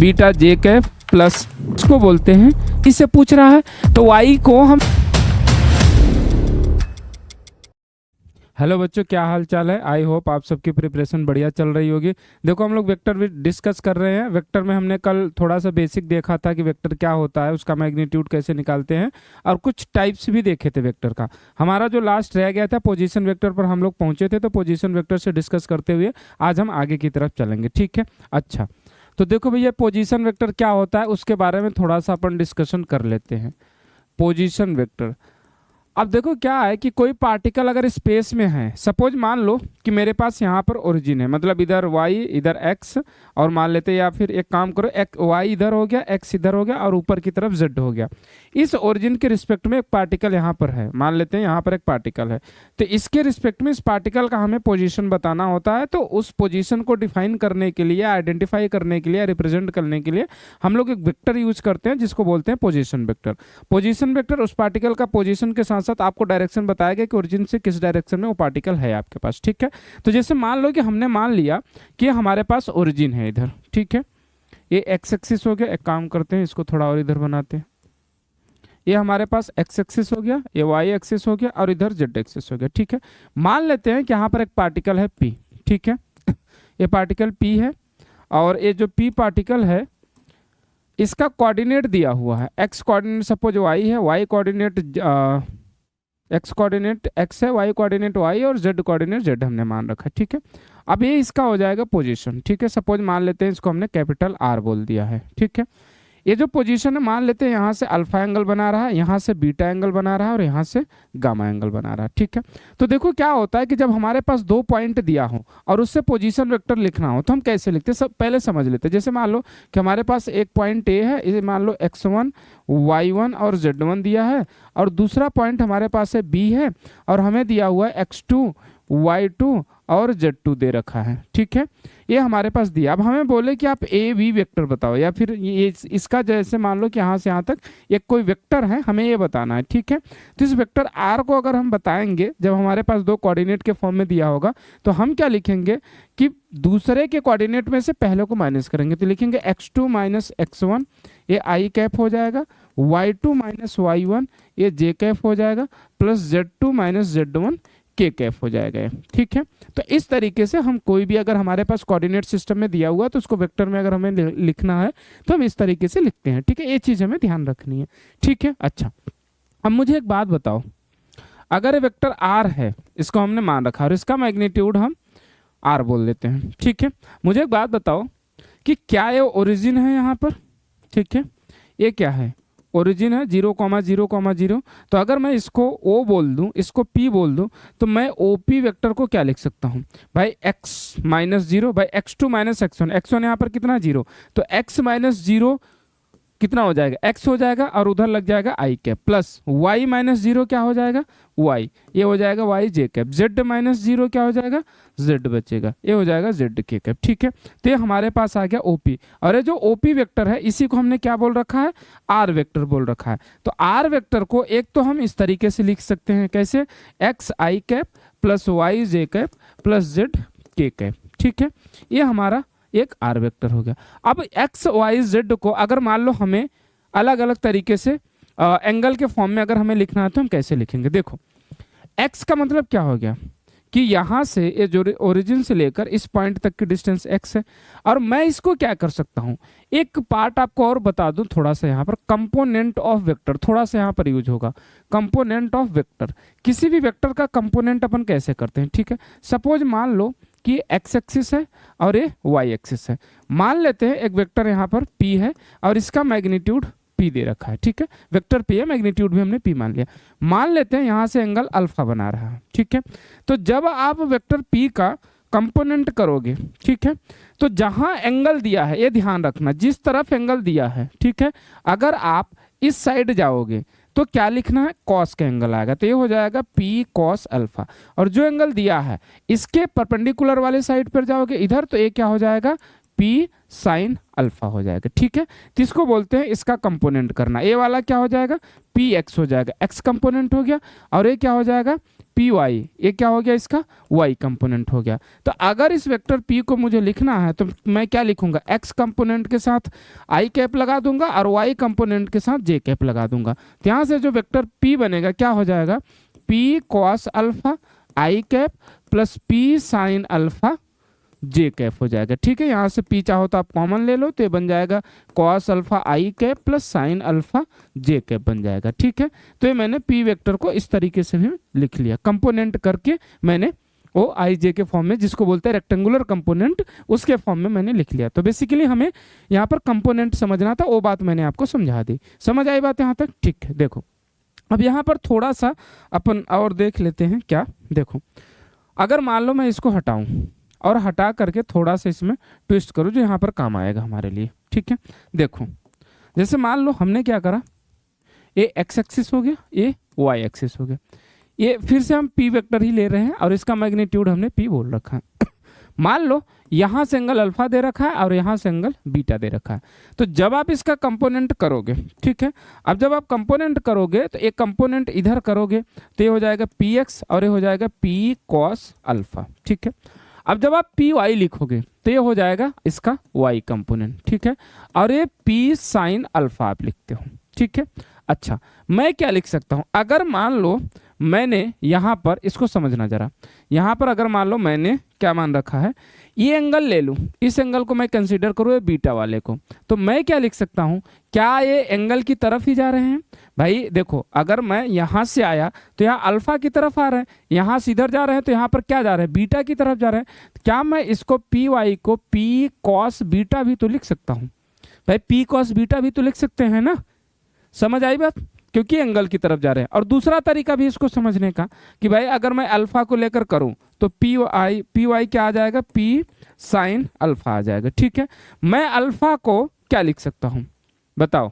Beta j cap plus उसको बोलते हैं, इससे पूछ रहा है तो y को हम। हेलो बच्चों, क्या हाल चाल है? आई होप आप सबकी प्रिपरेशन बढ़िया चल रही होगी। देखो हम लोग वेक्टर भी डिस्कस कर रहे हैं। वेक्टर में हमने कल थोड़ा सा बेसिक देखा था कि वेक्टर क्या होता है, उसका मैग्नीट्यूड कैसे निकालते हैं, और कुछ टाइप्स भी देखे थे वेक्टर का। हमारा जो लास्ट रह गया था पोजीशन वेक्टर पर हम लोग पहुंचे थे, तो पोजीशन वेक्टर से डिस्कस करते हुए आज हम आगे की तरफ चलेंगे, ठीक है। अच्छा, तो देखो भैया पोजीशन वेक्टर क्या होता है उसके बारे में थोड़ा सा अपन डिस्कशन कर लेते हैं। पोजीशन वेक्टर, अब देखो क्या है कि कोई पार्टिकल अगर स्पेस में है, सपोज मान लो कि मेरे पास यहाँ पर ओरिजिन है, मतलब इधर y इधर x, और मान लेते या फिर एक काम करो y इधर हो गया, x इधर हो गया, और ऊपर की तरफ z हो गया। इस ओरिजिन के रिस्पेक्ट में एक पार्टिकल यहाँ पर है, मान लेते हैं यहाँ पर एक पार्टिकल है, तो इसके रिस्पेक्ट में इस पार्टिकल का हमें पोजीशन बताना होता है। तो उस पोजीशन को डिफाइन करने के लिए, आइडेंटिफाई करने के लिए, रिप्रेजेंट करने के लिए हम लोग एक वेक्टर यूज करते हैं जिसको बोलते हैं पोजीशन वेक्टर। पोजीशन वेक्टर उस पार्टिकल का पोजीशन के साथ साथ आपको डायरेक्शन बताएगा कि ओरिजिन से किस डायरेक्शन में वो पार्टिकल है आपके पास, ठीक है। तो जैसे मान लो कि हमने मान लिया कि हमारे पास ओरिजिन है इधर, ठीक है, ये एक्स एक्सिस हो गया। एक काम करते हैं, इसको थोड़ा और इधर बनाते हैं। ये हमारे पास एक्स एक्सिस हो गया, ये वाई एक्सिस हो गया, और इधर जेड एक्सिस हो गया, ठीक है। मान लेते हैं कि यहाँ पर एक पार्टिकल है पी, ठीक है। ये पार्टिकल पी है, और ये जो पी पार्टिकल है इसका कोऑर्डिनेट दिया हुआ है। एक्स कोऑर्डिनेट सपोज वाई है, y coordinate x coordinate x है, वाई कोऑर्डिनेट वाई, और जेड कोऑर्डिनेट जेड हमने मान रखा है, ठीक है। अब ये इसका हो जाएगा पोजीशन, ठीक है। सपोज मान लेते हैं इसको हमने कैपिटल आर बोल दिया है, ठीक है। ये जो पोजीशन है मान लेते हैं यहाँ से अल्फा एंगल बना रहा है, यहाँ से बीटा एंगल बना रहा है, और यहाँ से गामा एंगल बना रहा है, ठीक है। तो देखो क्या होता है कि जब हमारे पास दो पॉइंट दिया हो और उससे पोजीशन वेक्टर लिखना हो तो हम कैसे लिखते हैं, सब पहले समझ लेते हैं। जैसे मान लो कि हमारे पास एक पॉइंट ए है, इसे मान लो x1 y1 और z1 दिया है, और दूसरा पॉइंट हमारे पास है बी है, और हमें दिया हुआ है x2 y2 और z2 दे रखा है, ठीक है। ये हमारे पास दिया। अब हमें बोले कि आप ए बी वेक्टर बताओ, या फिर ये इसका जैसे मान लो कि यहाँ से यहाँ तक एक कोई वेक्टर है, हमें ये बताना है, ठीक है। तो इस वेक्टर आर को अगर हम बताएंगे, जब हमारे पास दो कोऑर्डिनेट के फॉर्म में दिया होगा, तो हम क्या लिखेंगे कि दूसरे के कोऑर्डिनेट में से पहले को माइनस करेंगे, तो लिखेंगे x2 माइनस x1, ये आई कैप हो जाएगा, y2 माइनस y1, ये जे कैप हो जाएगा, प्लस z2 माइनस z1 के कैप हो जाएगा, ठीक है। तो इस तरीके से हम कोई भी अगर हमारे पास कोऑर्डिनेट सिस्टम में दिया हुआ तो उसको वेक्टर में अगर हमें लिखना है तो हम इस तरीके से लिखते हैं, ठीक है। ये चीज हमें ध्यान रखनी है, ठीक है। अच्छा, अब मुझे एक बात बताओ, अगर ये वेक्टर आर है, इसको हमने मान रखा और इसका मैग्नीट्यूड हम आर बोल देते हैं, ठीक है। मुझे एक बात बताओ कि क्या ये ओरिजिन है यहाँ पर, ठीक है। ये क्या है, ओरिजिन है 0,0,0। तो अगर मैं इसको O बोल दूं, इसको P बोल दूं, तो मैं OP वेक्टर को क्या लिख सकता हूं भाई, x minus 0 by x2 minus x1। x1 यहाँ पर कितना 0, तो x माइनस 0 कितना हो जाएगा, x हो जाएगा, और उधर लग जाएगा आई कैप, प्लस y माइनस 0 क्या हो जाएगा, y, ये हो जाएगा y जे कैप, z माइनस 0 क्या हो जाएगा, z बचेगा, ये हो जाएगा z के कैप, ठीक है। तो ये हमारे पास आ गया OP, और ये जो OP वेक्टर है इसी को हमने क्या बोल रखा है, R वेक्टर बोल रखा है। तो R वेक्टर को एक तो हम इस तरीके से लिख सकते हैं, कैसे, x आई कैप प्लस y जे कैप प्लस z के कैप, ठीक है। ये हमारा एक आर वेक्टर हो गया। अब एक्स वाई जेड को अगर मान लो हमें अलग अलग तरीके से एंगल के फॉर्म में अगर हमें लिखना है तो हम कैसे लिखेंगे। देखो एक्स का मतलब क्या हो गया कि यहाँ से ये जो ओरिजिन से लेकर इस पॉइंट तक की डिस्टेंस एक्स है, और मैं इसको क्या कर सकता हूँ, एक पार्ट आपको और बता दूं थोड़ा सा, यहाँ पर कंपोनेंट ऑफ वेक्टर थोड़ा सा यहाँ पर यूज होगा। कंपोनेंट ऑफ वेक्टर, किसी भी वेक्टर का कंपोनेंट अपन कैसे करते हैं, ठीक है। सपोज मान लो कि एक्स एक्सिस है और ये वाई एक्सिस है। मान लेते हैं एक वेक्टर यहाँ पर p है और इसका मैग्नीट्यूड p दे रखा है, ठीक है। वेक्टर p है, मैग्नीट्यूड भी हमने p मान लिया। मान लेते हैं यहाँ से एंगल अल्फा बना रहा है, ठीक है। तो जब आप वेक्टर p का कंपोनेंट करोगे, ठीक है, तो जहाँ एंगल दिया है, ये ध्यान रखना, जिस तरफ एंगल दिया है, ठीक है, अगर आप इस साइड जाओगे तो क्या लिखना है, कॉस का एंगल आएगा, तो ये हो जाएगा p कॉस अल्फा। और जो एंगल दिया है इसके परपेंडिकुलर वाले साइड पर जाओगे इधर, तो ये क्या हो जाएगा, पी साइन अल्फा हो जाएगा। ठीक है, तो इसको बोलते हैं इसका कंपोनेंट करना। ए वाला क्या हो जाएगा, पी एक्स हो जाएगा, एक्स कंपोनेंट हो गया, और ये क्या हो जाएगा, पी वाई, ये क्या हो गया, इसका वाई कंपोनेंट हो गया। तो अगर इस वेक्टर पी को मुझे लिखना है तो मैं क्या लिखूंगा, एक्स कंपोनेंट के साथ आई कैप लगा दूंगा और वाई कंपोनेंट के साथ जे कैप लगा दूंगा। तो यहाँ से जो वेक्टर पी बनेगा क्या हो जाएगा, पी कॉस अल्फा आई cap plus P sine alpha J cap हो जाएगा। ठीक है, यहाँ से पी चाहो तो आप कॉमन ले लो, तो ये बन जाएगा कॉस अल्फा आई cap plus sine alpha J cap बन जाएगा। ठीक है, तो ये मैंने पी वेक्टर को इस तरीके से भी लिख लिया, कंपोनेंट करके मैंने ओ आई जे के फॉर्म में, जिसको बोलते हैं रेक्टेंगुलर कंपोनेंट, उसके फॉर्म में मैंने लिख लिया। तो बेसिकली हमें यहाँ पर कंपोनेंट समझना था, वो बात मैंने आपको समझा दी। समझ आई बात यहाँ तक? ठीक है, देखो अब यहाँ पर थोड़ा सा अपन और देख लेते हैं। क्या, देखो अगर मान लो मैं इसको हटाऊं और हटा करके थोड़ा सा इसमें ट्विस्ट करूं जो यहाँ पर काम आएगा हमारे लिए। ठीक है, देखो जैसे मान लो हमने क्या करा, ये एक्स एक्सिस हो गया, ये वाई एक्सिस हो गया, ये फिर से हम पी वेक्टर ही ले रहे हैं और इसका मैग्नीट्यूड हमने पी बोल रखा है। मान लो यहाँ से एंगल अल्फा दे रखा है और यहाँ से एंगल बीटा दे रखा है। तो जब आप इसका कंपोनेंट करोगे, ठीक है, अब जब आप कंपोनेंट करोगे तो एक कंपोनेंट इधर करोगे तो ये हो जाएगा पी एक्स और ये हो जाएगा पी कॉस अल्फा। ठीक है, अब जब आप पी वाई लिखोगे तो ये हो जाएगा इसका वाई कंपोनेंट। ठीक है, और ये पी साइन अल्फा आप लिखते हो। ठीक है, अच्छा मैं क्या लिख सकता हूँ, अगर मान लो मैंने यहाँ पर, इसको समझना जरा, यहाँ पर अगर मान लो मैंने क्या मान रखा है, ये एंगल ले लूँ, इस एंगल को मैं कंसीडर करूँ ये बीटा वाले को, तो मैं क्या लिख सकता हूँ, क्या ये एंगल की तरफ ही जा रहे हैं? भाई देखो अगर मैं यहाँ से आया तो यहाँ अल्फा की तरफ आ रहे हैं, यहाँ से इधर जा रहे हैं तो यहाँ पर क्या जा रहे हैं, बीटा की तरफ जा रहे हैं। क्या मैं इसको पी वाई को पी कॉस बीटा भी तो लिख सकता हूँ? भाई पी कॉस बीटा भी तो लिख सकते हैं ना। समझ आई बात? क्योंकि एंगल की तरफ जा रहे हैं। और दूसरा तरीका भी इसको समझने का कि भाई अगर मैं अल्फा को लेकर करूं तो पी वाई क्या आ जाएगा, पी साइन अल्फा आ जाएगा। ठीक है, मैं अल्फा को क्या लिख सकता हूं बताओ,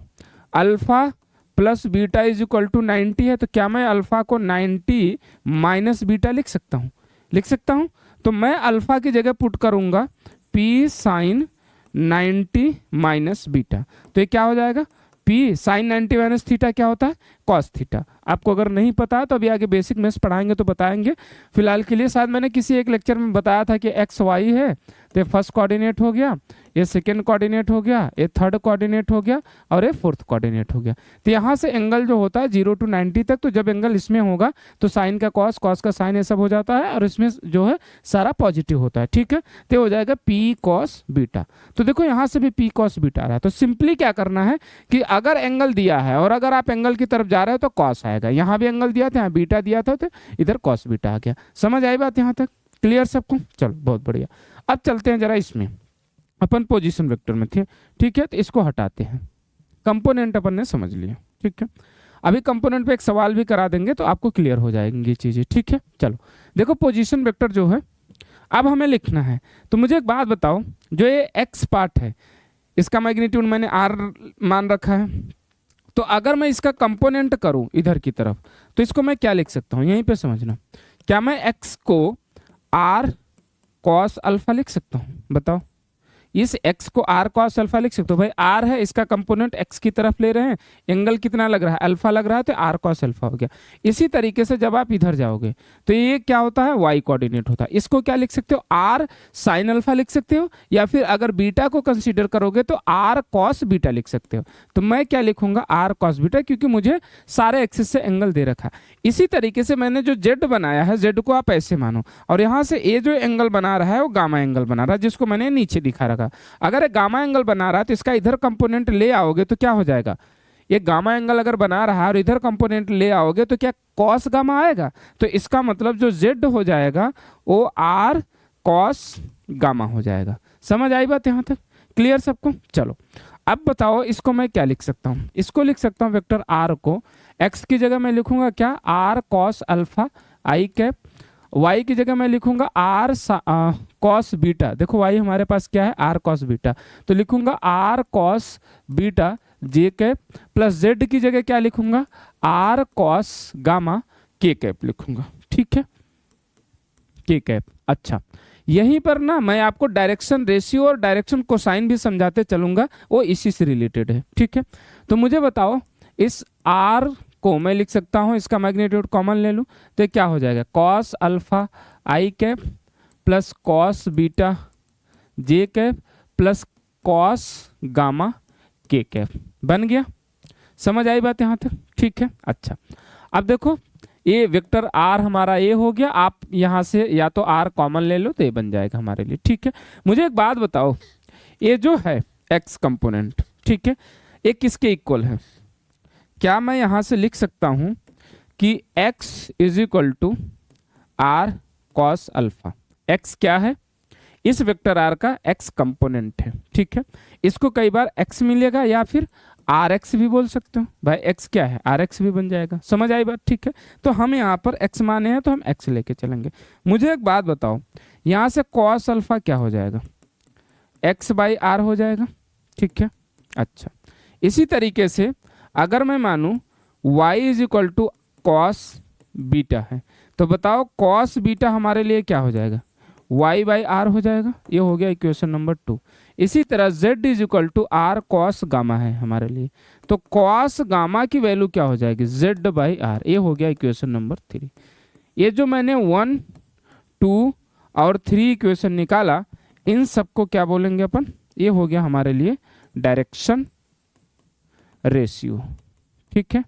alpha plus beta is equal to 90 है, तो क्या मैं अल्फा को 90 माइनस बीटा लिख सकता हूं? लिख सकता हूं। तो मैं अल्फा की जगह पुट करूंगा पी साइन 90 माइनस बीटा, तो ये क्या हो जाएगा, पी साइन 90 माइनस थीटा क्या होता है, कॉस थीटा। आपको अगर नहीं पता तो अभी आगे बेसिक मैथ्स पढ़ाएंगे तो बताएंगे। फिलहाल के लिए शायद मैंने किसी एक लेक्चर में बताया था कि एक्स वाई है, तो ये फर्स्ट कोऑर्डिनेट हो गया, ये सेकंड कोऑर्डिनेट हो गया, ये थर्ड कोऑर्डिनेट हो गया और ये फोर्थ कोऑर्डिनेट हो गया। तो यहाँ से एंगल जो होता है 0 to 90 तक, तो जब एंगल इसमें होगा तो साइन का कॉस, कॉस का साइन, ये सब हो जाता है और इसमें जो है सारा पॉजिटिव होता है। ठीक है, तो हो जाएगा पी कॉस बीटा। तो देखो यहाँ से भी पी कॉस बीटा आ रहा है, तो सिंपली क्या करना है कि अगर एंगल दिया है और अगर आप एंगल की तरफ जा रहे हो तो कॉस आएगा। यहाँ भी एंगल दिया था, यहाँ बीटा दिया था, तो इधर कॉस बीटा आ गया। समझ आई बात यहाँ तक? क्लियर सबको? चलो बहुत बढ़िया। अब चलते हैं जरा इसमें, अपन पोजीशन वेक्टर में थे। ठीक है, तो इसको हटाते हैं, कंपोनेंट अपन ने समझ लिया। ठीक है, अभी कंपोनेंट पे एक सवाल भी करा देंगे तो आपको क्लियर हो जाएंगी चीजें। ठीक है, चलो देखो पोजीशन वेक्टर जो है अब हमें लिखना है। तो मुझे एक बात बताओ, जो ये एक्स पार्ट है इसका मैग्नीट्यूड मैंने आर मान रखा है, तो अगर मैं इसका कंपोनेंट करूं इधर की तरफ तो इसको मैं क्या लिख सकता हूं, यहीं पे समझना। क्या मैं एक्स को आर कॉस अल्फा लिख सकता हूं? बताओ, इस x को r cos अल्फा लिख सकते हो। भाई r है, इसका कंपोनेंट x की तरफ ले रहे हैं, एंगल कितना लग रहा है, अल्फा लग रहा है, तो r cos अल्फा हो गया। इसी तरीके से जब आप इधर जाओगे तो ये क्या होता है, y कोऑर्डिनेट होता है। इसको क्या लिख सकते हो, r sin अल्फा लिख सकते हो, या फिर अगर बीटा को कंसीडर करोगे तो r cos बीटा लिख सकते हो। तो मैं क्या लिखूंगा, r cos बीटा, क्योंकि मुझे सारे एक्सिस से एंगल दे रखा है। इसी तरीके से मैंने जो z बनाया है, z को आप ऐसे मानो, और यहाँ से ये जो एंगल बना रहा है वो गामा एंगल बना रहा है, जिसको मैंने नीचे दिखा रखा। अगर ये गामा एंगल बना रहा है तो इसका इधर कंपोनेंट ले आओगे तो क्या हो जाएगा, ये गामा एंगल अगर बना रहा है और इधर कंपोनेंट ले आओगे तो क्या कॉस गामा आएगा। तो इसका मतलब जो z हो जाएगा वो r कॉस गामा हो जाएगा। समझ आई बात यहाँ तक? क्लियर सबको? चलो अब बताओ इसको मैं क्या लिख सकता हूँ। इसको लिख सकता हूँ वेक्टर r को x की जगह मैं लिखूंगा क्या, r कॉस अल्फा आई कैप, y की जगह मैं लिखूंगा r कॉस बीटा। देखो y हमारे पास क्या है, r कॉस बीटा, तो लिखूंगा r cos beta j cap, plus z की जगह क्या लिखूंगा, r cos gamma k cap लिखूंगा। ठीक है, के कैप। अच्छा यहीं पर ना मैं आपको डायरेक्शन रेशियो और डायरेक्शन कोसाइन भी समझाते चलूंगा, वो इसी से रिलेटेड है, ठीक है। तो मुझे बताओ इस आर को मैं लिख सकता हूं, इसका मैग्नीट्यूड कॉमन ले लूं तो क्या हो जाएगा, कॉस अल्फा आई cap plus cos beta j cap plus cos gamma k cap, बन गया। समझ आई बात यहां तक, ठीक है। अच्छा अब देखो ये वेक्टर आर हमारा ये हो गया, आप यहां से या तो आर कॉमन ले लो तो ये बन जाएगा हमारे लिए, ठीक है। मुझे एक बात बताओ, ये जो है एक्स कंपोनेंट, ठीक है, ये किसके इक्वल है? क्या मैं यहां से लिख सकता हूं कि x is equal to r cos alpha? x क्या है? इस वेक्टर आर का x कंपोनेंट है, ठीक है। इसको कई बार x मिलेगा या फिर आर एक्स भी बोल सकते हो भाई, x क्या है आर एक्स भी बन जाएगा। समझ आई बात, ठीक है। तो हम यहाँ पर x माने हैं तो हम x लेके चलेंगे। मुझे एक बात बताओ, यहाँ से कॉस अल्फा क्या हो जाएगा, x बाई आर हो जाएगा, ठीक है। अच्छा इसी तरीके से अगर मैं मानूं y is equal to cos beta है, तो बताओ कॉस बीटा हमारे लिए क्या हो जाएगा, y बाई आर हो जाएगा। ये हो गया इक्वेशन नंबर 2। इसी तरह z is equal to r cos gamma है हमारे लिए, तो कॉस गामा की वैल्यू क्या हो जाएगी, z बाई आर। ये हो गया इक्वेशन नंबर 3। ये जो मैंने 1, 2 और 3 इक्वेशन निकाला, इन सबको क्या बोलेंगे अपन, ये हो गया हमारे लिए डायरेक्शन रेशियो, ठीक है।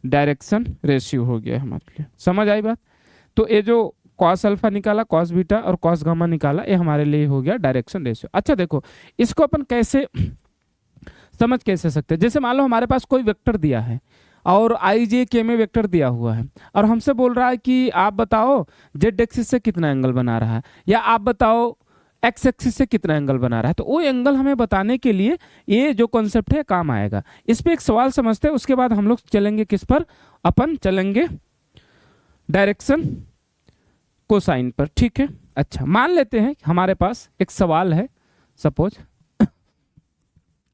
डायरेक्शन रेशियो हो गया हमारे लिए, समझ आई बात। तो ये जो कॉस अल्फा निकाला, कॉस बीटा और कॉस गामा निकाला, ये हमारे लिए हो गया डायरेक्शन रेशियो। अच्छा देखो इसको अपन कैसे समझ कैसे सकते हैं, जैसे मान लो हमारे पास कोई वेक्टर दिया है और आई जे के में वेक्टर दिया हुआ है और हमसे बोल रहा है कि आप बताओ जेड एक्सिस से कितना एंगल बना रहा है, या आप बताओ एक्स एक्सिस से कितना एंगल बना रहा है, तो वो एंगल हमें बताने के लिए ये जो कॉन्सेप्ट है काम आएगा। इस पे एक सवाल समझते हैं, उसके बाद हम लोग चलेंगे किस पर, अपन चलेंगे डायरेक्शन कोसाइन पर, ठीक है। अच्छा मान लेते हैं हमारे पास एक सवाल है, सपोज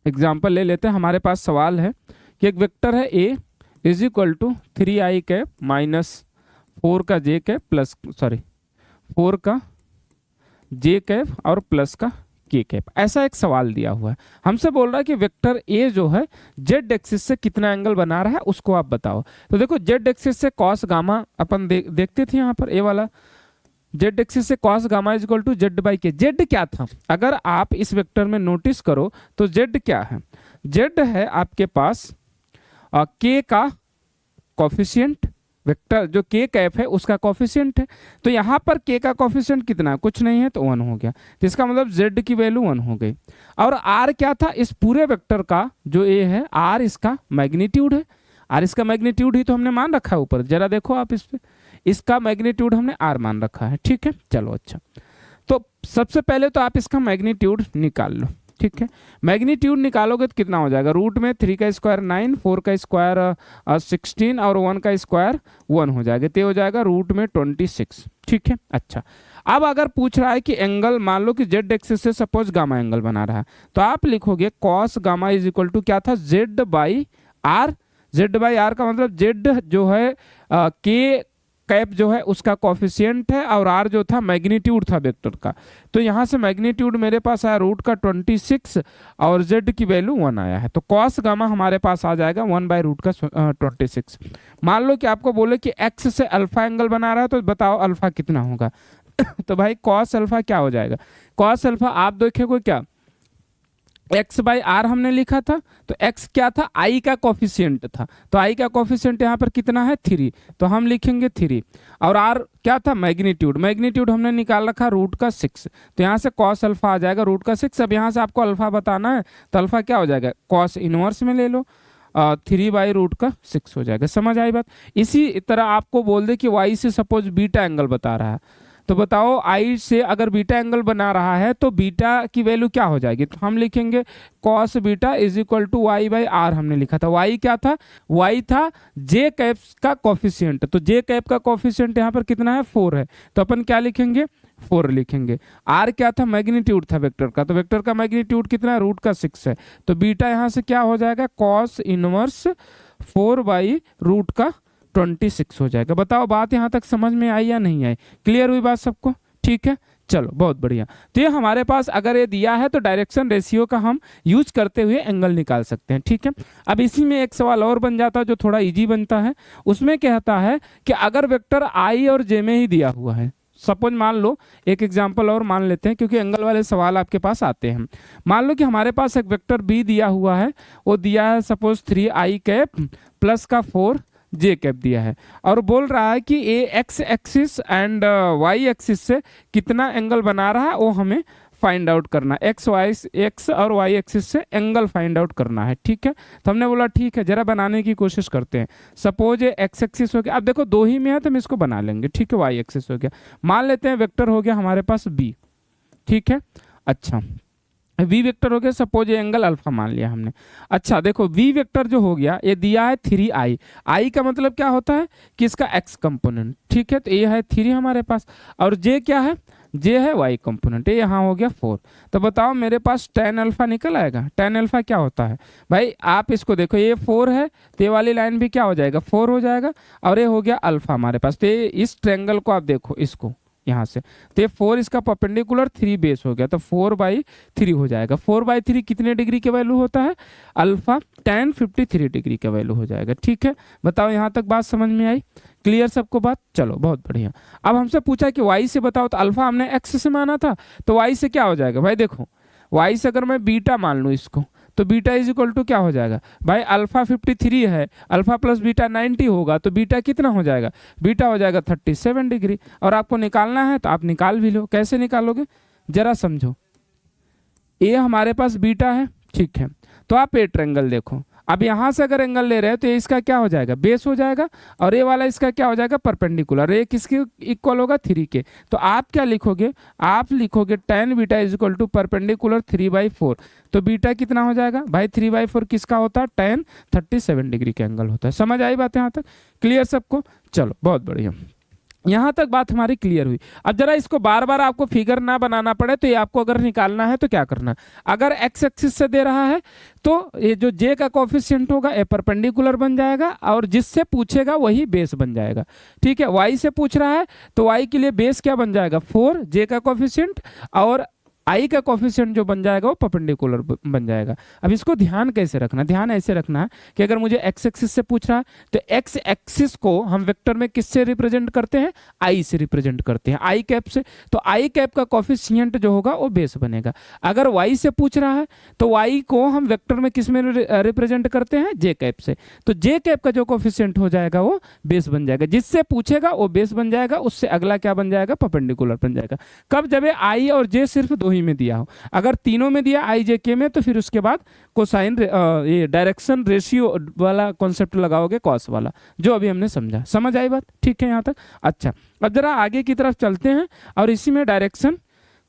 एग्जाम्पल ले लेते हैं, हमारे पास सवाल है कि एक वेक्टर है a is equal to 3i cap minus 4 का j कैप प्लस 4 का j कैप और प्लस का k कैप, ऐसा एक सवाल दिया हुआ है। हमसे बोल रहा है कि वेक्टर a जो है z एक्सिस से कितना एंगल बना रहा है उसको आप बताओ। तो देखो z एक्सिस से कॉस गामा अपन देखते थे यहाँ पर, ए वाला z एक्सिस से cos gamma is equal to z by k. Z क्या था, अगर आप इस वेक्टर में नोटिस करो तो जेड क्या है, जेड है आपके पास k का कॉफिशिएंट, वेक्टर जो k कैप है उसका कॉफिशिएंट है। तो यहाँ पर k का कॉफिशिएंट कितना, कुछ नहीं है तो 1 हो गया, तो इसका मतलब z की वैल्यू 1 हो गई। और r क्या था, इस पूरे वेक्टर का जो a है r इसका मैग्नीट्यूड है, r इसका मैग्नीट्यूड ही तो हमने मान रखा है ऊपर, जरा देखो आप इस पे, इसका मैग्नीट्यूड हमने r मान रखा है, ठीक है। चलो अच्छा, तो सबसे पहले तो आप इसका मैग्नीट्यूड निकाल लो, ठीक है। मैग्नीट्यूड निकालोगे तो कितना हो जाएगा, रूट में 3 का स्क्वायर 9, 4 का स्क्वायर 16 और 1 का स्क्वायर 1 हो जाएगा, तो हो जाएगा रूट में 26, ठीक है। अच्छा अब अगर पूछ रहा है कि एंगल, मान लो कि जेड एक्सिस से सपोज गामा एंगल बना रहा है, तो आप लिखोगे cos gamma is equal to क्या था, z by r. Z by r का मतलब जेड जो है के कैप जो है उसका कॉफिशिएंट है और आर जो था मैग्नीट्यूड था वेक्टर का। तो यहाँ से मैग्नीट्यूड मेरे पास आया रूट का 26 और जेड की वैल्यू 1 आया है, तो कॉस गामा हमारे पास आ जाएगा 1 बाई रूट का 26। मान लो कि आपको बोले कि एक्स से अल्फा एंगल बना रहा है, तो बताओ अल्फा कितना होगा तो भाई कॉस अल्फा क्या हो जाएगा, कॉस अल्फा आप देखोगे क्या, x बाई आर हमने लिखा था, तो x क्या था, i का कॉफिशिएंट था, तो i का कॉफिशिएंट यहाँ पर कितना है 3, तो हम लिखेंगे 3। और r क्या था, मैग्नीट्यूड, मैग्नीट्यूड हमने निकाल रखा रूट का 6, तो यहाँ से कॉस अल्फा आ जाएगा रूट का 6। अब यहाँ से आपको अल्फा बताना है, तो अल्फा क्या हो जाएगा, कॉस इनवर्स में ले लो 3 बाई रूट का 6 हो जाएगा। समझ आई बात। इसी तरह आपको बोल दे कि y से सपोज बीटा एंगल बता रहा है, तो बताओ आई से अगर बीटा एंगल बना रहा है तो बीटा की वैल्यू क्या हो जाएगी, तो हम लिखेंगे cos beta is equal to y by r. हमने लिखा था वाई क्या था, वाई था जे कैप का कॉफिशिएंट, तो जे कैप का कॉफिशिएंट यहाँ पर कितना है 4 है, तो अपन क्या लिखेंगे 4 लिखेंगे। आर क्या था, मैग्नीट्यूड था वेक्टर का, तो वेक्टर का मैग्नीट्यूड कितना है रूट का 6 है, तो बीटा यहाँ से क्या हो जाएगा कॉस इनवर्स 4 बाई रूट का 26 हो जाएगा। बताओ बात यहाँ तक समझ में आई या नहीं आई, क्लियर हुई बात सबको, ठीक है। चलो बहुत बढ़िया। तो ये हमारे पास अगर ये दिया है तो डायरेक्शन रेशियो का हम यूज करते हुए एंगल निकाल सकते हैं, ठीक है। अब इसी में एक सवाल और बन जाता है जो थोड़ा इजी बनता है। उसमें कहता है कि अगर वेक्टर आई और जे में ही दिया हुआ है, सपोज मान लो, एक एग्जांपल और मान लेते हैं क्योंकि एंगल वाले सवाल आपके पास आते हैं। मान लो कि हमारे पास एक वेक्टर बी दिया हुआ है, वो दिया है सपोज 3i कैप प्लस का 4j कैप दिया है, और बोल रहा है कि a x axis and y axis से कितना एंगल बना रहा है वो हमें फाइंड आउट करना है। एक्स और वाई एक्सिस से एंगल फाइंड आउट करना है, ठीक है। तो हमने बोला ठीक है, जरा बनाने की कोशिश करते हैं। सपोज ये एक्स एक्सिस हो गया, अब देखो दो ही में है तो हम इसको बना लेंगे, ठीक है। वाई एक्सिस हो गया, मान लेते हैं वेक्टर हो गया हमारे पास बी, ठीक है। अच्छा, वी वेक्टर हो गया, सपोज ये एंगल अल्फा मान लिया हमने। अच्छा देखो वी वेक्टर जो हो गया ये दिया है 3i, आई का मतलब क्या होता है कि इसका एक्स कंपोनेंट, ठीक है। तो ये है 3 हमारे पास, और जे क्या है, जे है वाई कंपोनेंट, ये यहाँ हो गया 4। तो बताओ मेरे पास tan अल्फा निकल आएगा। tan अल्फा क्या होता है भाई, आप इसको देखो, ये 4 है तो ये वाली लाइन भी क्या हो जाएगा, 4 हो जाएगा, और ये हो गया अल्फा हमारे पास। तो इस ट्रेंगल को आप देखो, इसको यहाँ से, तो ये 4 इसका परपेंडिकुलर, 3 बेस हो गया, तो 4/3 हो जाएगा। 4/3 कितने डिग्री के वैल्यू होता है, अल्फा tan 53 डिग्री का वैल्यू हो जाएगा, ठीक है। बताओ यहाँ तक बात समझ में आई, क्लियर सबको बात। चलो बहुत बढ़िया। अब हमसे पूछा कि वाई से बताओ, तो अल्फा हमने एक्स से माना था, तो वाई से क्या हो जाएगा भाई, देखो वाई से अगर मैं बीटा मान लूँ इसको, तो बीटा इज इक्वल टू क्या हो जाएगा भाई, अल्फा 53 है, अल्फा प्लस बीटा 90 होगा, तो बीटा कितना हो जाएगा, बीटा हो जाएगा 37 डिग्री। और आपको निकालना है तो आप निकाल भी लो, कैसे निकालोगे जरा समझो। ये हमारे पास बीटा है, ठीक है। तो आप ये ट्रायंगल देखो, अब यहाँ से अगर एंगल ले रहे हैं तो ये इसका क्या हो जाएगा, बेस हो जाएगा, और ये वाला इसका क्या हो जाएगा, परपेंडिकुलर। ये किसके इक्वल होगा, 3 के। तो आप क्या लिखोगे, आप लिखोगे tan beta is equal to perpendicular 3/4। तो बीटा कितना हो जाएगा भाई, 3/4 किसका होता है, tan 37 डिग्री का एंगल होता है। समझ आई बात यहाँ तक, क्लियर सबको। चलो बहुत बढ़िया, यहाँ तक बात हमारी क्लियर हुई। अब जरा इसको बार बार आपको फिगर ना बनाना पड़े, तो ये आपको अगर निकालना है तो क्या करना, अगर एक्स एक्सिस से दे रहा है तो ये जो जे का कोफिशिएंट होगा ये परपेंडिकुलर बन जाएगा, और जिससे पूछेगा वही बेस बन जाएगा, ठीक है। वाई से पूछ रहा है तो वाई के लिए बेस क्या बन जाएगा, 4 जे का कोफिशिएंट, और आई का कोफिशिएंट जो बन जाएगा वो परपेंडिकुलर बन जाएगा। अब इसको ध्यान कैसे रखना, ध्यान ऐसे रखना है कि अगर मुझे एक्स एक्सिस से पूछ रहा है तो एक्स एक्सिस को हम वेक्टर में किससे रिप्रेजेंट करते हैं, आई से रिप्रेजेंट करते हैं, आई कैप से। तो आई कैप का कोफिशिएंट जो होगा वो बेस बनेगा। अगर वाई से पूछ रहा है तो वाई को हम वेक्टर में किस में रिप्रेजेंट करते हैं, जे कैप से। तो जे कैप का जो कोफिशिएंट हो जाएगा वो बेस बन जाएगा, जिससे पूछेगा वो बेस बन जाएगा, उससे अगला क्या बन जाएगा, परपेंडिकुलर बन जाएगा। कब, जब आई और जे सिर्फ दो ही में दिया हो। अगर तीनों में दिया आई जे के में, तो फिर उसके बाद कोसाइन ये डायरेक्शन रेशियो वाला कॉन्सेप्ट लगाओगे, कॉस वाला, जो अभी हमने समझा। समझ आई बात, ठीक है यहाँ तक। अच्छा अब जरा आगे की तरफ चलते हैं और इसी में डायरेक्शन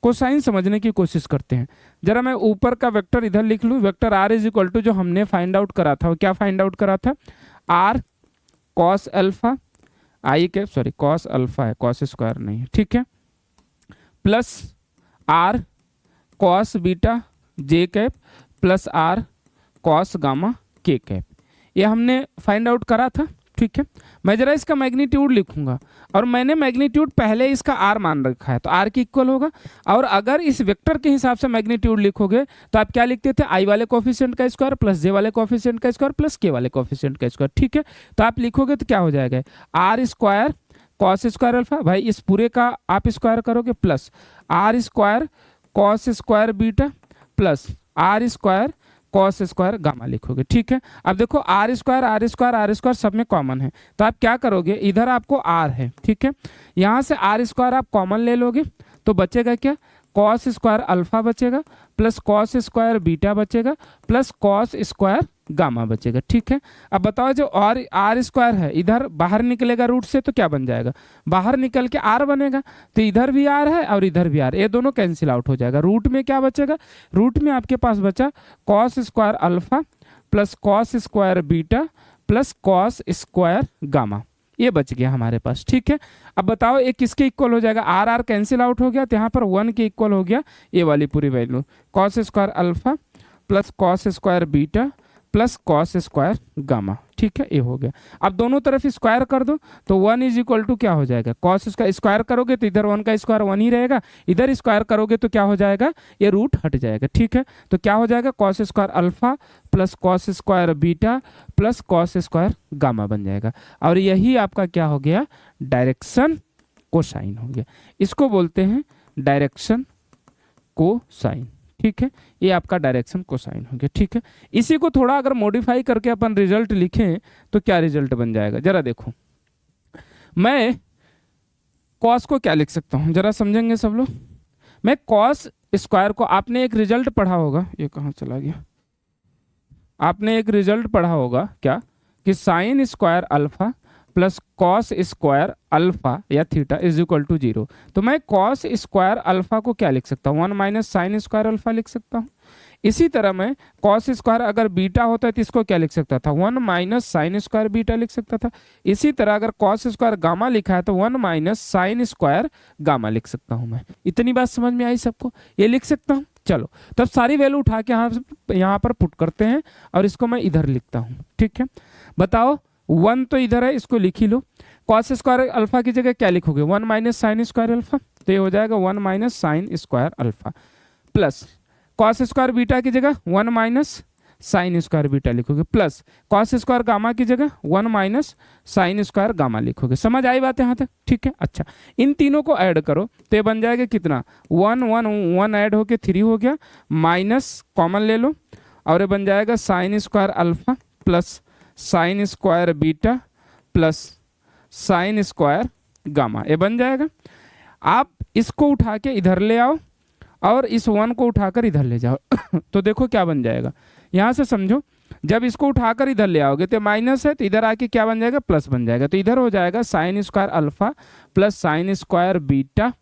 कोसाइन समझने की कोशिश करते हैं। जरा मैं ऊपर का वेक्टर इधर लिख लूँ, vector r is equal to जो हमने फाइंड आउट करा था, वो क्या फाइंड आउट करा था, r cos alpha i k, sorry cos alpha है, कॉस स्क्वायर नहीं है, ठीक है, plus r cos beta j cap plus r cos gamma k cap, ये हमने फाइंड आउट करा था, ठीक है। मैं जरा इसका मैग्नीट्यूड लिखूंगा, और मैंने मैग्नीट्यूड पहले इसका आर मान रखा है, तो आर की इक्वल होगा। और अगर इस वेक्टर के हिसाब से मैग्नीट्यूड लिखोगे तो आप क्या लिखते थे, आई वाले कोफिशिएंट का स्क्वायर प्लस जे वाले कोफिशिएंट का स्क्वायर प्लस के वाले कोफिशिएंट का स्क्वायर, ठीक है। तो आप लिखोगे तो क्या हो जाएगा, r square cos square alpha, भाई इस पूरे का आप स्क्वायर करोगे, plus r square cos square beta plus r square cos square gamma लिखोगे, ठीक है। अब देखो आर स्क्वायर सब में कॉमन है, तो आप क्या करोगे, इधर आपको आर है, ठीक है, यहाँ से आर स्क्वायर आप कॉमन ले लोगे, तो बचेगा क्या, कॉस स्क्वायर अल्फा बचेगा प्लस कॉस स्क्वायर बीटा बचेगा प्लस कॉस स्क्वायर गामा बचेगा, ठीक है। अब बताओ जो और आर स्क्वायर है इधर बाहर निकलेगा रूट से, तो क्या बन जाएगा, बाहर निकल के आर बनेगा, तो इधर भी आर है और इधर भी आर, ये दोनों कैंसिल आउट हो जाएगा। रूट में क्या बचेगा, रूट में आपके पास बचा cos square alpha plus cos square beta plus cos square gamma, ये बच गया हमारे पास, ठीक है। अब बताओ ये किसके इक्वल हो जाएगा, आर आर कैंसिल आउट हो गया, तो यहाँ पर 1 के इक्वल हो गया ये वाली पूरी value, cos square alpha plus cos square beta plus cos square gamma, ठीक है, ये हो गया। अब दोनों तरफ स्क्वायर कर दो तो 1 इज इक्वल टू क्या हो जाएगा, कॉस स्क्वायर, स्क्वायर करोगे तो इधर 1 का स्क्वायर 1 ही रहेगा, इधर स्क्वायर करोगे तो क्या हो जाएगा, ये रूट हट जाएगा, ठीक है। तो क्या हो जाएगा, cos square alpha plus cos square beta plus cos square gamma बन जाएगा। और यही आपका क्या हो गया, डायरेक्शन कोसाइन हो गया। इसको बोलते हैं डायरेक्शन कोसाइन, ठीक है, ये आपका डायरेक्शन कोसाइन हो गया, ठीक है। इसी को थोड़ा अगर मॉडिफाई करके अपन रिजल्ट लिखें तो क्या रिजल्ट बन जाएगा, जरा देखो। मैं कॉस को क्या लिख सकता हूं, जरा समझेंगे सब लोग। मैं कॉस स्क्वायर को, आपने एक रिजल्ट पढ़ा होगा, ये कहाँ चला गया, आपने एक रिजल्ट पढ़ा होगा क्या, कि sine square alpha plus cos square alpha या थीटा इज इक्वल टू 0। तो मैं कॉस स्क्वायर अल्फा को क्या लिख सकता हूँ, 1 माइनस साइन स्क्वायर अल्फा लिख सकता हूँ। इसी तरह मैं कॉस स्क्वायर अगर बीटा होता है तो इसको क्या लिख सकता था, 1 माइनस साइन स्क्वायर बीटा लिख सकता था। इसी तरह अगर कॉस स्क्वायर गामा लिखा है तो 1 माइनस साइन स्क्वायर गामा लिख सकता हूँ मैं। इतनी बात समझ में आई सबको, ये लिख सकता हूँ। चलो तब सारी वैल्यू उठा के यहाँ पर पुट करते हैं और इसको मैं इधर लिखता हूँ, ठीक है। बताओ 1 तो इधर है, इसको लिख ही लो। कॉस स्क्वायर अल्फा की जगह क्या लिखोगे, 1 माइनस साइन स्क्वायर अल्फा, तो ये हो जाएगा 1 minus sine square alpha plus cos square beta की जगह 1 माइनस साइन स्क्वायर बीटा लिखोगे प्लस कॉस स्क्वायर गामा की जगह 1 माइनस साइन स्क्वायर गामा लिखोगे। समझ आई बात यहाँ तक, ठीक है। अच्छा, इन तीनों को ऐड करो तो ये बन जाएगा कितना, 1 1 1 ऐड होके 3 हो गया, माइनस कॉमन ले लो और ये बन जाएगा sine square alpha plus sine square beta plus sine square gamma, ये बन जाएगा। आप इसको उठा के इधर ले आओ और इस 1 को उठाकर इधर ले जाओ तो देखो क्या बन जाएगा, यहाँ से समझो। जब इसको उठाकर इधर ले आओगे तो माइनस है, तो इधर आके क्या बन जाएगा, प्लस बन जाएगा। तो इधर हो जाएगा sine square alpha plus sine square beta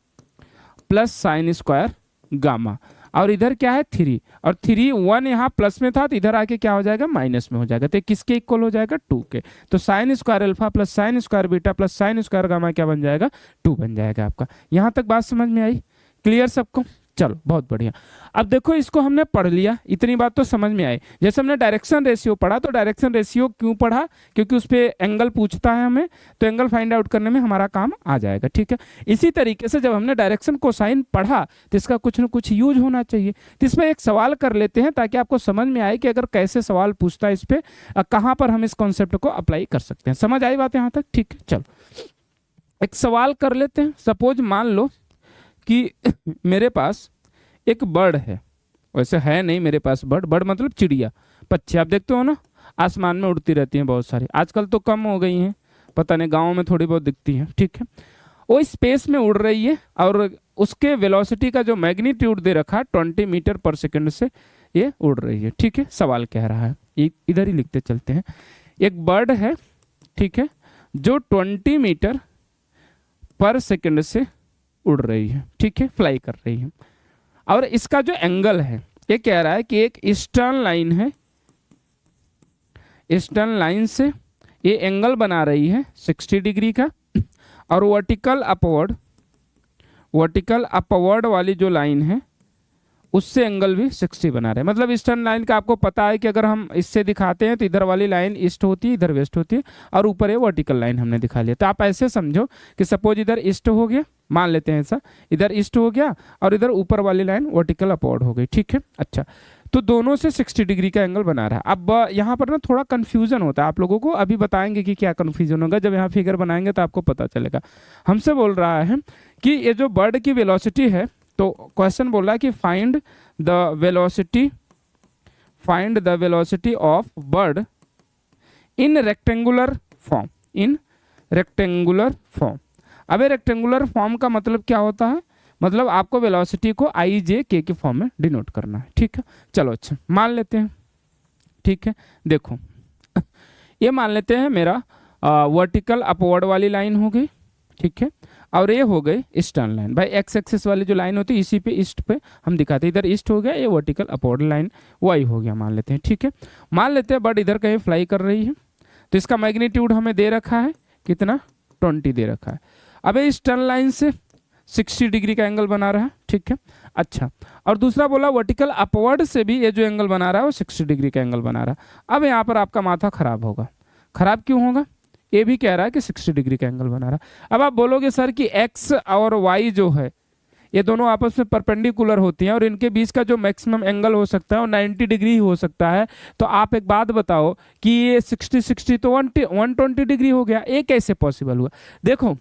plus sine square gamma, और इधर क्या है 3, और 3 1 यहाँ प्लस में था तो इधर आके क्या हो जाएगा, माइनस में हो जाएगा। तो किसके इक्वल हो जाएगा, 2 के। तो sine square alpha plus sine square beta plus sine square gamma क्या बन जाएगा, 2 बन जाएगा आपका। यहाँ तक बात समझ में आई, क्लियर सबको। चलो बहुत बढ़िया। अब देखो इसको हमने पढ़ लिया, इतनी बात तो समझ में आई। जैसे हमने डायरेक्शन रेशियो पढ़ा, तो डायरेक्शन रेशियो क्यों पढ़ा, क्योंकि उस पर एंगल पूछता है हमें, तो एंगल फाइंड आउट करने में हमारा काम आ जाएगा, ठीक है। इसी तरीके से जब हमने डायरेक्शन कोसाइन पढ़ा तो इसका कुछ ना कुछ यूज होना चाहिए। तो इसमें एक सवाल कर लेते हैं ताकि आपको समझ में आए कि अगर कैसे सवाल पूछता है इस पर, कहाँ पर हम इस कॉन्सेप्ट को अप्लाई कर सकते हैं। समझ आई बात यहाँ तक, ठीक है। चलो एक सवाल कर लेते हैं। सपोज मान लो कि मेरे पास एक बर्ड है, वैसे है नहीं मेरे पास बर्ड, बर्ड मतलब चिड़िया, पक्षी, आप देखते हो ना आसमान में उड़ती रहती हैं बहुत सारी, आजकल तो कम हो गई हैं, पता नहीं गाँव में थोड़ी बहुत दिखती हैं, ठीक है। वो स्पेस में उड़ रही है और उसके वेलोसिटी का जो मैग्नीट्यूड दे रखा है 20 मीटर पर सेकंड से ये उड़ रही है, ठीक है। सवाल कह रहा है, इधर ही लिखते चलते हैं। एक बर्ड है, ठीक है, जो 20 मीटर पर सेकंड से उड़ रही है, ठीक है, फ्लाई कर रही है। और इसका जो एंगल है, ये कह रहा है कि एक ईस्टर्न लाइन है, ईस्टर्न लाइन से ये एंगल बना रही है 60 डिग्री का, और वर्टिकल अपवर्ड वाली जो लाइन है उससे एंगल भी 60 बना रहे हैं। मतलब ईस्टर्न लाइन का आपको पता है कि अगर हम इससे दिखाते हैं तो इधर वाली लाइन ईस्ट होती है, इधर वेस्ट होती है, और ऊपर ये वर्टिकल लाइन हमने दिखा लिया। तो आप ऐसे समझो कि सपोज इधर ईस्ट हो गया, मान लेते हैं ऐसा, इधर ईस्ट हो गया और इधर ऊपर वाली लाइन वर्टिकल अपवर्ड हो गई, ठीक है। अच्छा, तो दोनों से 60 डिग्री का एंगल बना रहा है। अब यहाँ पर ना थोड़ा कन्फ्यूजन होता है, आप लोगों को अभी बताएंगे कि क्या कन्फ्यूजन होगा, जब यहाँ फिगर बनाएंगे तो आपको पता चलेगा। हमसे बोल रहा है कि ये जो बर्ड की वेलोसिटी है, तो क्वेश्चन बोल रहा है कि find the velocity of bird in rectangular form, in rectangular form. अब रेक्टेंगुलर फॉर्म का मतलब क्या होता है, मतलब आपको वेलोसिटी को आई जे के के फॉर्म में डिनोट करना है, ठीक है। चलो अच्छा मान लेते हैं, ठीक है। देखो ये मान लेते हैं मेरा वर्टिकल अपवर्ड वाली लाइन हो गई, ठीक है, और ये हो गई ईस्टर्न लाइन। भाई एक्स एक्सिस वाली जो लाइन होती है इसी पे ईस्ट पे हम दिखाते हैं, इधर ईस्ट हो गया, ये वर्टिकल अपवर्ड लाइन वाई हो गया मान लेते हैं, ठीक है। मान लेते हैं बर्ड इधर कहीं फ्लाई कर रही है, तो इसका मैग्नीट्यूड हमें दे रखा है कितना, 20 दे रखा है। अब ईस्टर्न लाइन से 60 डिग्री का एंगल बना रहा है, ठीक है। अच्छा, और दूसरा बोला वर्टिकल अपवर्ड से भी ये जो एंगल बना रहा है वो 60 डिग्री का एंगल बना रहा है। अब यहाँ पर आपका माथा खराब होगा। खराब क्यों होगा? ये भी कह रहा है कि 60 डिग्री का एंगल बना रहा है। अब आप बोलोगे सर कि एक्स और वाई जो है ये दोनों आपस में परपेंडिकुलर होती हैं और इनके बीच का जो मैक्सिमम एंगल हो सकता है वो 90 डिग्री ही हो सकता है। तो आप एक बात बताओ कि ये 60 तो 120 डिग्री हो गया, ये कैसे पॉसिबल हुआ? देखो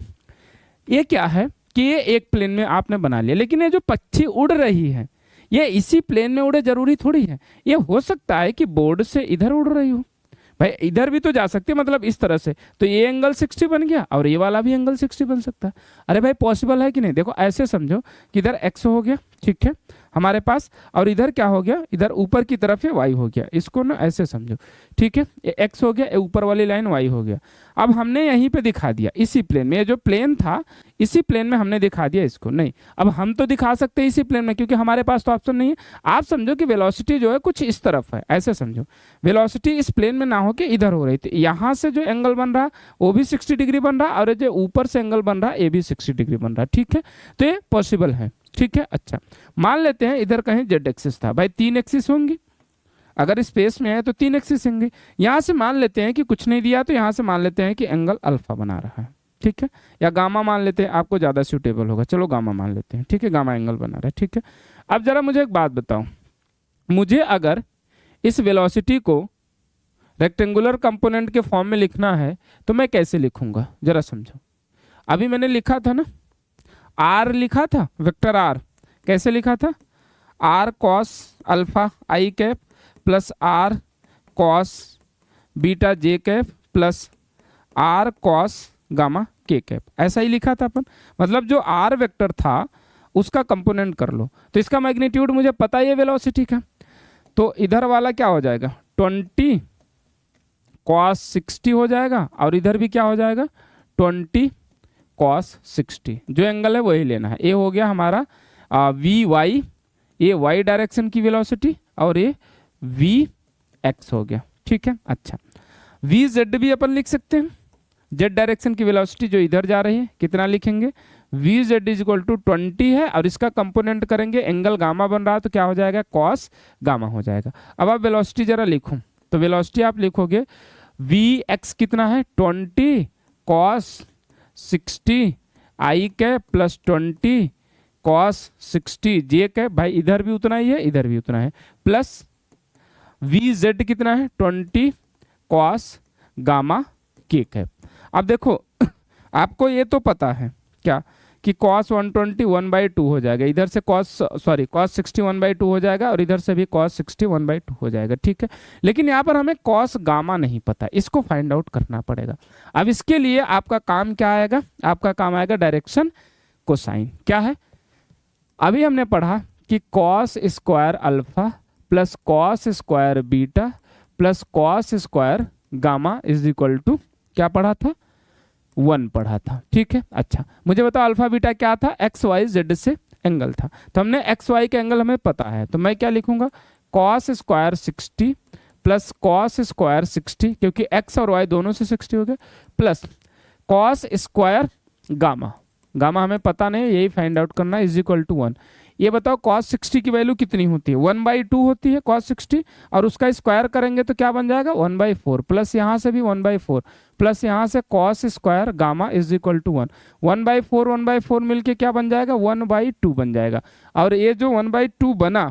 ये क्या है कि ये एक प्लेन में आपने बना लिया, लेकिन ये जो पक्षी उड़ रही है ये इसी प्लेन में उड़े, जरूरी थोड़ी है। ये हो सकता है कि बोर्ड से इधर उड़ रही हो, भाई इधर भी तो जा सकती है, मतलब इस तरह से, तो ये एंगल 60 बन गया और ये वाला भी एंगल 60 बन सकता है। अरे भाई पॉसिबल है कि नहीं? देखो ऐसे समझो कि इधर x हो गया, ठीक है हमारे पास, और इधर क्या हो गया, इधर ऊपर की तरफ ये y हो गया। इसको ना ऐसे समझो, ठीक है, ये x हो गया, ये ऊपर वाली लाइन y हो गया। अब हमने यहीं पे दिखा दिया इसी प्लेन में, ये जो प्लेन था इसी प्लेन में हमने दिखा दिया इसको। नहीं, अब हम तो दिखा सकते हैं इसी प्लेन में क्योंकि हमारे पास तो ऑप्शन नहीं है। आप समझो कि वेलोसिटी जो है कुछ इस तरफ है, ऐसे समझो वेलोसिटी इस प्लेन में ना हो के इधर हो रही थी। यहाँ से जो एंगल बन रहा वो भी 60 डिग्री बन रहा और जो ऊपर से एंगल बन रहा ये भी 60 डिग्री बन रहा, ठीक है। तो ये पॉसिबल है, ठीक है। अच्छा, मान लेते हैं इधर कहीं जेड एक्सिस था, भाई 3 एक्सिस होंगी, अगर स्पेस में है तो 3 एक्सिस होंगे। यहाँ से मान लेते हैं कि कुछ नहीं दिया, तो यहाँ से मान लेते हैं कि एंगल अल्फा बना रहा है, ठीक है, या गामा मान लेते हैं, आपको ज़्यादा सूटेबल होगा, चलो गामा मान लेते हैं, ठीक है, गामा एंगल बना रहा है, ठीक है। अब जरा मुझे एक बात बताओ, मुझे अगर इस वेलोसिटी को रेक्टेंगुलर कंपोनेंट के फॉर्म में लिखना है तो मैं कैसे लिखूंगा, जरा समझो। अभी मैंने लिखा था ना, आर लिखा था, वेक्टर आर कैसे लिखा था, आर कॉस अल्फा आई cap plus r cos beta j cap plus r cos gamma k cap, ऐसा ही लिखा था अपन। मतलब जो आर वेक्टर था उसका कंपोनेंट कर लो, तो इसका मैग्नीट्यूड मुझे पता है वेलोसिटी का, तो इधर वाला क्या हो जाएगा 20 कॉस 60 हो जाएगा और इधर भी क्या हो जाएगा 20 कॉस 60। जो एंगल है वही लेना है। ये हो गया हमारा वी वाई, ये वाई डायरेक्शन की वेलोसिटी और ये वी एक्स हो गया, ठीक है। अच्छा, वी जेड भी अपन लिख सकते हैं, जेड डायरेक्शन की वेलोसिटी जो इधर जा रही है, कितना लिखेंगे v z is equal to 20 है और इसका कंपोनेंट करेंगे, एंगल गामा बन रहा है तो क्या हो जाएगा कॉस गामा हो जाएगा। अब आप वेलोसिटी जरा लिखो, तो वेलोसिटी आप लिखोगे वी एक्स कितना है 20 कॉस 60 आई कैप प्लस 20 कॉस 60 जे कैप, भाई इधर भी उतना ही है इधर भी उतना है, प्लस वी जेड कितना है 20 कॉस गामा के कैप। अब देखो आपको ये तो पता है क्या कि cos 120 1/2 हो जाएगा, इधर से cos 60 1/2 हो जाएगा और इधर से भी cos 60 1/2 हो जाएगा, ठीक है। लेकिन यहाँ पर हमें cos गामा नहीं पता, इसको फाइंड आउट करना पड़ेगा। अब इसके लिए आपका काम क्या आएगा, आपका काम आएगा डायरेक्शन कोसाइन। क्या है, अभी हमने पढ़ा कि cos square alpha plus cos square beta plus cos square gamma is equal to क्या पढ़ा था 1 पढ़ा था, ठीक है। अच्छा, मुझे बताओ अल्फा बीटा क्या था, एक्स वाई जेड से एंगल था, तो हमने एक्स वाई का एंगल हमें पता है, तो मैं क्या लिखूंगा cos square 60 plus cos square 60 क्योंकि एक्स और वाई दोनों से 60 हो गए, plus cos square gamma, gamma हमें पता नहीं, यही फाइंड आउट करना, इज इक्वल टू 1। ये बताओ cos 60 की वैल्यू कितनी होती है 1/2 होती है cos 60, और उसका स्क्वायर करेंगे तो क्या बन जाएगा 1/4 प्लस यहाँ से भी 1/4 प्लस यहाँ से cos square gamma is equal to 1। 1/4 मिलके क्या बन जाएगा 1/2 बन जाएगा, और ये जो 1/2 बना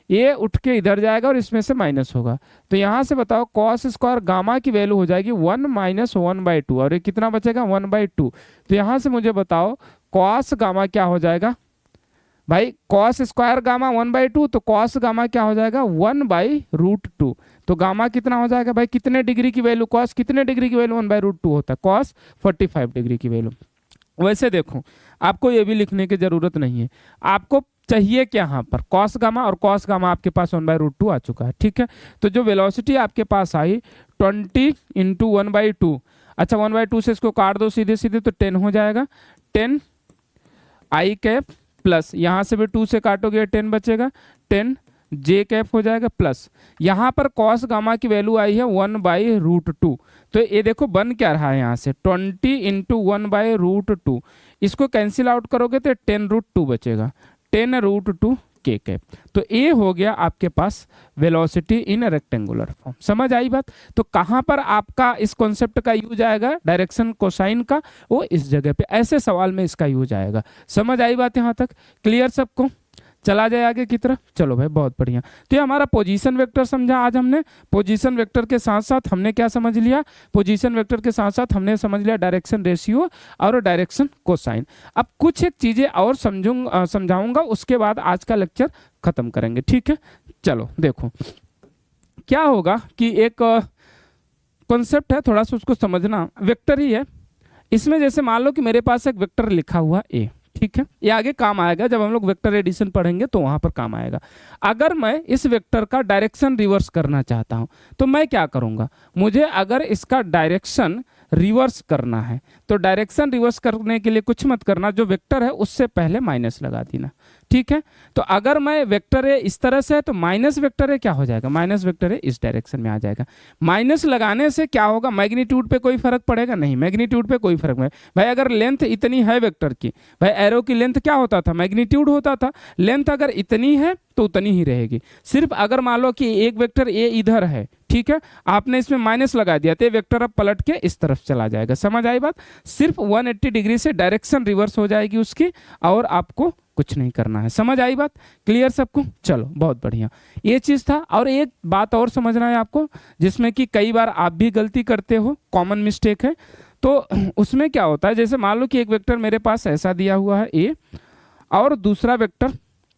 ये उठ के इधर जाएगा और इसमें से माइनस होगा, तो यहाँ से बताओ cos स्क्वायर गामा की वैल्यू हो जाएगी 1 माइनस 1/2 और ये कितना बचेगा 1/2। तो यहाँ से मुझे बताओ cos गामा क्या हो जाएगा भाई, cos स्क्वायर गामा 1/2, तो cos गामा क्या हो जाएगा 1/√2। तो गामा कितना हो जाएगा भाई, कितने डिग्री की वैल्यू, cos कितने डिग्री की वैल्यू 1/√2 होता है, cos 45 डिग्री की वैल्यू। वैसे देखो आपको ये भी लिखने की जरूरत नहीं है, आपको चाहिए क्या यहाँ पर cos गामा, और cos गामा आपके पास 1/√2 आ चुका है, ठीक है। तो जो वेलोसिटी आपके पास आई 20 इंटू 1/2, अच्छा 1/2 से इसको काट दो सीधे सीधे तो 10 हो जाएगा, 10 आई कैप प्लस यहाँ से भी 2 से काटोगे 10 बचेगा, 10 जे कैप हो जाएगा प्लस यहाँ पर कॉस गामा की वैल्यू आई है 1/√2। तो ये देखो बन क्या रहा है यहाँ से 20 इंटू 1/√2, इसको कैंसिल आउट करोगे तो 10√2 बचेगा, 10√2 के कैप। तो ये हो गया आपके पास वेलोसिटी इन रेक्टेंगुलर फॉर्म। समझ आई बात? तो कहाँ पर आपका इस कॉन्सेप्ट का यूज आएगा, डायरेक्शन कोसाइन का, वो इस जगह पे, ऐसे सवाल में इसका यूज आएगा। समझ आई बात यहाँ तक? क्लियर सबको? चला जाए आगे की तरफ। चलो भाई बहुत बढ़िया। तो ये हमारा पोजीशन वेक्टर समझा आज हमने। पोजीशन वेक्टर के साथ साथ हमने क्या समझ लिया, पोजीशन वेक्टर के साथ साथ हमने समझ लिया डायरेक्शन रेशियो और डायरेक्शन कोसाइन। अब कुछ एक चीजें और समझाऊंगा, उसके बाद आज का लेक्चर खत्म करेंगे, ठीक है? चलो देखो क्या होगा कि एक कॉन्सेप्ट है, थोड़ा सा उसको समझना, वेक्टर ही है। इसमें जैसे मान लो कि मेरे पास एक वेक्टर लिखा हुआ ए, ठीक है? ये आगे काम आएगा जब हम लोग वेक्टर एडिशन पढ़ेंगे, तो वहां पर काम आएगा। अगर मैं इस वेक्टर का डायरेक्शन रिवर्स करना चाहता हूं तो मैं क्या करूंगा, मुझे अगर इसका डायरेक्शन रिवर्स करना है तो डायरेक्शन रिवर्स करने के लिए कुछ मत करना, जो वेक्टर है उससे पहले माइनस लगा देना, ठीक है? तो अगर मैं वेक्टर ए इस तरह से है तो माइनस वेक्टर ए क्या हो जाएगा, माइनस वेक्टर ए इस डायरेक्शन में आ जाएगा। माइनस लगाने से क्या होगा, मैग्नीट्यूड पे कोई फर्क पड़ेगा नहीं, मैग्नीट्यूड पे कोई फर्क नहीं। भाई अगर लेंथ इतनी है वेक्टर की, भाई एरो की लेंथ क्या होता था, मैग्नीट्यूड होता था। लेंथ अगर इतनी है तो उतनी ही रहेगी। सिर्फ अगर मान लो कि एक वेक्टर ए इधर है, ठीक है, आपने इसमें माइनस लगा दिया तो वेक्टर अब पलट के इस तरफ चला जाएगा। समझ आई बात? सिर्फ 180 डिग्री से डायरेक्शन रिवर्स हो जाएगी उसकी, और आपको कुछ नहीं करना है। समझ आई बात? क्लियर सबको? चलो बहुत बढ़िया, ये चीज था। और एक बात और समझना है आपको, जिसमें कि कई बार आप भी गलती करते हो, कॉमन मिस्टेक है। तो उसमें क्या होता है, जैसे मान लो कि एक वेक्टर मेरे पास ऐसा दिया हुआ है ए, और दूसरा वेक्टर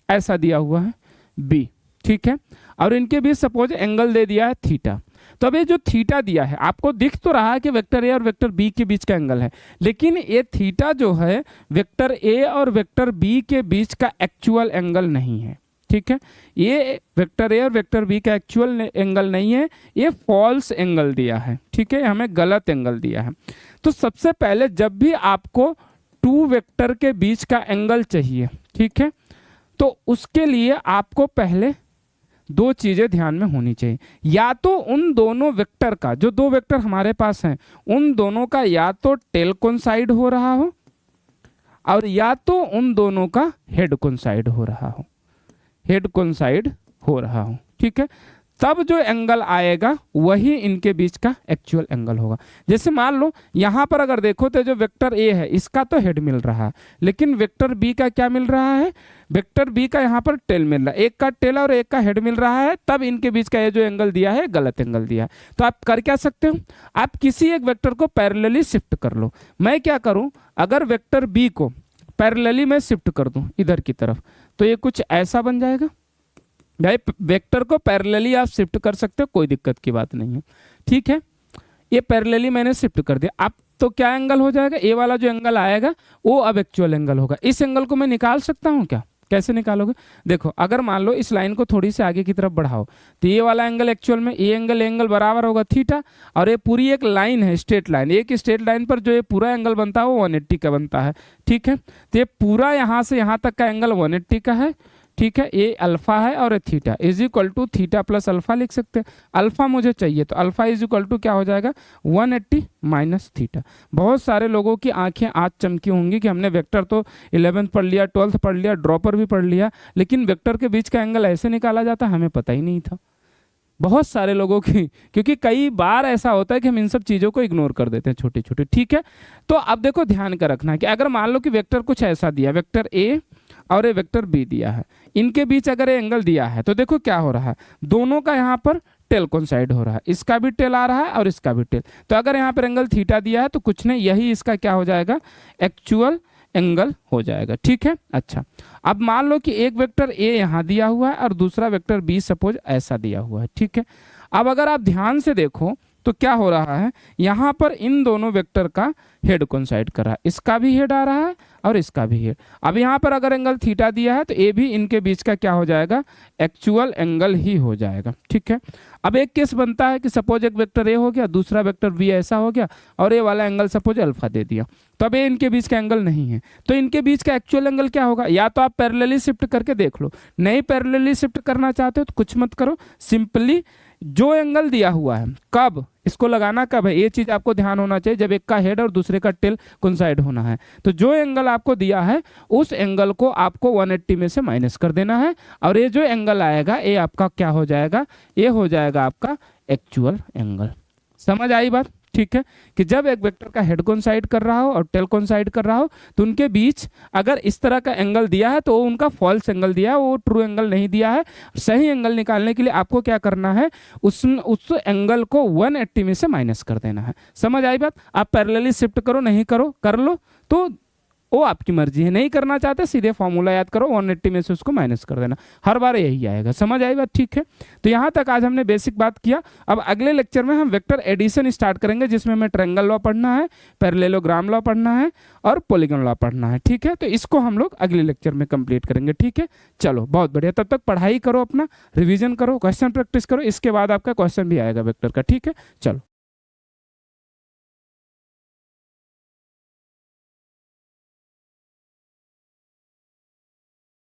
ऐसा दिया हुआ है बी, ठीक है, और इनके बीच सपोज एंगल दे दिया है थीटा। तो अब ये जो थीटा दिया है, आपको दिख तो रहा है कि वेक्टर ए और वेक्टर बी के बीच का एंगल है, लेकिन ये थीटा जो है वेक्टर ए और वेक्टर बी के बीच का एक्चुअल एंगल नहीं है, ठीक है? ये वेक्टर ए और वेक्टर बी का एक्चुअल एंगल नहीं है, ये फॉल्स एंगल दिया है, ठीक है? हमें गलत एंगल दिया है। तो सबसे पहले जब भी आपको टू वेक्टर के बीच का एंगल चाहिए, ठीक है, तो उसके लिए आपको पहले दो चीजें ध्यान में होनी चाहिए। या तो उन दोनों वेक्टर का, जो दो वेक्टर हमारे पास हैं, उन दोनों का या तो टेल कोइंसाइड हो रहा हो, और या तो उन दोनों का हेड कोइंसाइड हो रहा हो, हेड कोइंसाइड हो रहा हो, ठीक है? तब जो एंगल आएगा वही इनके बीच का एक्चुअल एंगल होगा। जैसे मान लो यहाँ पर अगर देखो तो जो वेक्टर ए है इसका तो हेड मिल रहा है, लेकिन वेक्टर बी का क्या मिल रहा है, वेक्टर बी का यहाँ पर टेल मिल रहा है। एक का टेल और एक का हेड मिल रहा है, तब इनके बीच का ये जो एंगल दिया है गलत एंगल दिया है। तो आप कर क्या सकते हो, आप किसी एक वेक्टर को पैरेलली शिफ्ट कर लो। मैं क्या करूँ, अगर वेक्टर बी को पैरेलली मैं शिफ्ट कर दूँ इधर की तरफ, तो ये कुछ ऐसा बन जाएगा। भाई वेक्टर को पैरेलली आप शिफ्ट कर सकते हो, कोई दिक्कत की बात नहीं है, ठीक है? ये पैरेलली मैंने शिफ्ट कर दिया। अब तो क्या एंगल हो जाएगा, ए वाला जो एंगल आएगा वो अब एक्चुअल एंगल होगा। इस एंगल को मैं निकाल सकता हूँ क्या? कैसे निकालोगे? देखो अगर मान लो इस लाइन को थोड़ी सी आगे की तरफ बढ़ाओ तो ये वाला एंगल एक्चुअल में ये एंगल बराबर होगा थीटा, और ये पूरी एक लाइन है, स्ट्रेट लाइन। एक स्ट्रेट लाइन पर जो ये पूरा एंगल बनता है वो 180 का बनता है, ठीक है? तो ये पूरा यहाँ से यहाँ तक का एंगल 180 का है, ठीक है? ये अल्फा है और ये theta is equal to theta plus alpha लिख सकते हैं। अल्फा मुझे चाहिए तो अल्फा इज इक्वल टू क्या हो जाएगा, 180 माइनस थीटा। बहुत सारे लोगों की आंखें आज चमकी होंगी कि हमने वेक्टर तो 11th पढ़ लिया, 12th पढ़ लिया, ड्रॉपर भी पढ़ लिया, लेकिन वेक्टर के बीच का एंगल ऐसे निकाला जाता हमें पता ही नहीं था। बहुत सारे लोगों की, क्योंकि कई बार ऐसा होता है कि हम इन सब चीज़ों को इग्नोर कर देते हैं छोटे छोटे, ठीक है? तो अब देखो ध्यान का रखना है कि अगर मान लो कि वेक्टर कुछ ऐसा दिया, वेक्टर ए और ये वेक्टर बी दिया है, इनके बीच अगर ये एंगल दिया है तो देखो क्या हो रहा है, दोनों का यहाँ पर टेल कोइंसाइड हो रहा है, इसका भी टेल आ रहा है और इसका भी टेल। तो अगर यहाँ पर एंगल थीटा दिया है तो कुछ नहीं, यही इसका क्या हो जाएगा, एक्चुअल एंगल हो जाएगा, ठीक है? अच्छा, अब मान लो कि एक वेक्टर ए यहाँ दिया हुआ है और दूसरा वेक्टर बी सपोज ऐसा दिया हुआ है, ठीक है? अब अगर आप ध्यान से देखो तो क्या हो रहा है, यहाँ पर इन दोनों वेक्टर का हेड कोइंसाइड कर रहा है, इसका भी हेड आ रहा है और इसका भी हेड। अब यहाँ पर अगर एंगल थीटा दिया है तो ये भी इनके बीच का क्या हो जाएगा, एक्चुअल एंगल ही हो जाएगा। ठीक है, अब एक केस बनता है कि सपोज एक वेक्टर ए हो गया, दूसरा वेक्टर बी ऐसा हो गया, और ये वाला एंगल सपोज अल्फा दे दिया, तो अब ये इनके बीच का एंगल नहीं है, तो इनके बीच का एक्चुअल एंगल क्या होगा, या तो आप पैरेलली शिफ्ट करके देख लो, नहीं पैरेलली शिफ्ट करना चाहते हो तो कुछ मत करो, सिंपली जो एंगल दिया हुआ है, कब इसको लगाना कब है, ये चीज आपको ध्यान होना चाहिए, जब एक का हेड और दूसरे का टेल कोइंसाइड होना है, तो जो एंगल आपको दिया है उस एंगल को आपको 180 में से माइनस कर देना है, और ये जो एंगल आएगा ये आपका क्या हो जाएगा, ये हो जाएगा आपका एक्चुअल एंगल। समझ आई बात? ठीक है, कि जब एक वेक्टर का हेड कोइंसाइड कर रहा हो और टेल कोइंसाइड कर रहा हो तो उनके बीच अगर इस तरह का एंगल दिया है तो वो उनका फॉल्स एंगल दिया है, वो ट्रू एंगल नहीं दिया है। सही एंगल निकालने के लिए आपको क्या करना है, उस एंगल को 180 में से माइनस कर देना है। समझ आई बात? आप पैरेलली शिफ्ट करो, नहीं करो, कर लो तो वो आपकी मर्जी है, नहीं करना चाहते सीधे फॉर्मूला याद करो, 180 में से उसको माइनस कर देना, हर बार यही आएगा। समझ आई बात? ठीक है, तो यहाँ तक आज हमने बेसिक बात किया। अब अगले लेक्चर में हम वेक्टर एडिशन स्टार्ट करेंगे, जिसमें हमें ट्रायंगल लॉ पढ़ना है, पैरेललोग्राम लॉ पढ़ना है और पॉलीगॉन लॉ पढ़ना है। ठीक है, तो इसको हम लोग अगले लेक्चर में कंप्लीट करेंगे। ठीक है, चलो बहुत बढ़िया, तब तक पढ़ाई करो, अपना रिविजन करो, क्वेश्चन प्रैक्टिस करो, इसके बाद आपका क्वेश्चन भी आएगा वेक्टर का। ठीक है, चलो।